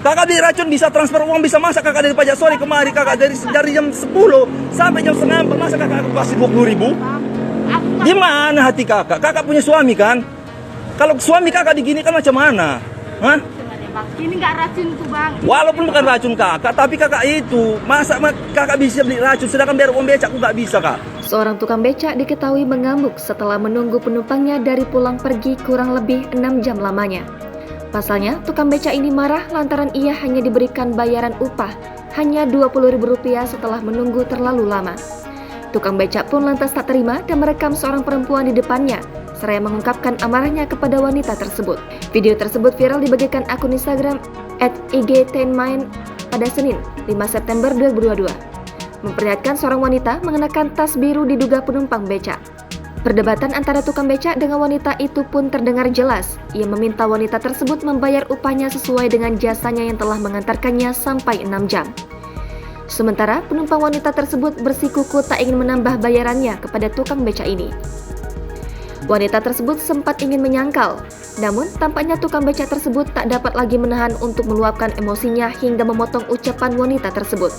Kakak beli racun bisa transfer uang, bisa masak kakak dari pajak sore kemari kakak dari jam 10 sampai jam setengah 4 masa kakak kasih 20.000? Gimana hati kakak? Kakak punya suami kan? Kalau suami kakak digini kan macam mana? Hah? Ini nggak racun tuh bang. Walaupun bukan racun kakak, tapi kakak itu masa kakak bisa beli racun sedangkan biar uang becak aku nggak bisa kak. Seorang tukang becak diketahui mengamuk setelah menunggu penumpangnya dari pulang pergi kurang lebih 6 jam lamanya. Pasalnya, tukang becak ini marah lantaran ia hanya diberikan bayaran upah hanya Rp20.000 setelah menunggu terlalu lama. Tukang becak pun lantas tak terima dan merekam seorang perempuan di depannya, seraya mengungkapkan amarahnya kepada wanita tersebut. Video tersebut viral dibagikan akun Instagram @igtenmain pada Senin, 5 September 2022. Memperlihatkan seorang wanita mengenakan tas biru diduga penumpang becak. Perdebatan antara tukang becak dengan wanita itu pun terdengar jelas. Ia meminta wanita tersebut membayar upahnya sesuai dengan jasanya yang telah mengantarkannya sampai 6 jam. Sementara penumpang wanita tersebut bersikuku tak ingin menambah bayarannya kepada tukang becak ini. Wanita tersebut sempat ingin menyangkal, namun tampaknya tukang becak tersebut tak dapat lagi menahan untuk meluapkan emosinya hingga memotong ucapan wanita tersebut.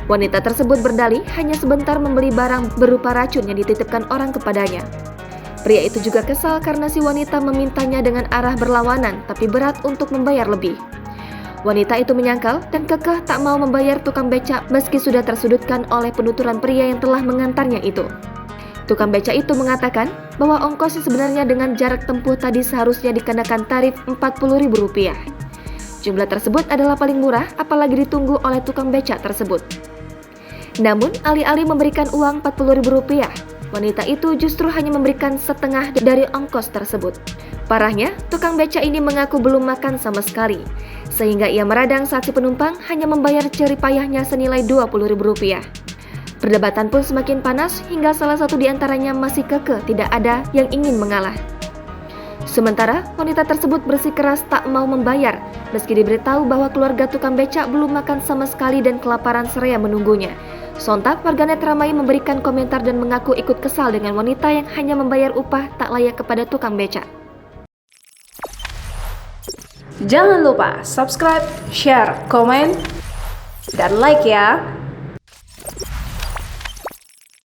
Wanita tersebut berdalih hanya sebentar membeli barang berupa racun yang dititipkan orang kepadanya. Pria itu juga kesal karena si wanita memintanya dengan arah berlawanan tapi berat untuk membayar lebih. Wanita itu menyangkal dan kekeh tak mau membayar tukang becak meski sudah tersudutkan oleh penuturan pria yang telah mengantarnya itu. Tukang becak itu mengatakan bahwa ongkos sebenarnya dengan jarak tempuh tadi seharusnya dikenakan tarif Rp40.000. Jumlah tersebut adalah paling murah apalagi ditunggu oleh tukang becak tersebut. Namun, alih-alih memberikan uang Rp40.000, wanita itu justru hanya memberikan setengah dari ongkos tersebut. Parahnya, tukang becak ini mengaku belum makan sama sekali, sehingga ia meradang saat si penumpang hanya membayar jerih payahnya senilai Rp20.000. Perdebatan pun semakin panas hingga salah satu di antaranya masih kekeh tidak ada yang ingin mengalah. Sementara, wanita tersebut bersikeras tak mau membayar, meski diberitahu bahwa keluarga tukang becak belum makan sama sekali dan kelaparan seraya menunggunya. Sontak, warganet ramai memberikan komentar dan mengaku ikut kesal dengan wanita yang hanya membayar upah tak layak kepada tukang becak. Jangan lupa subscribe, share, komen, dan like ya!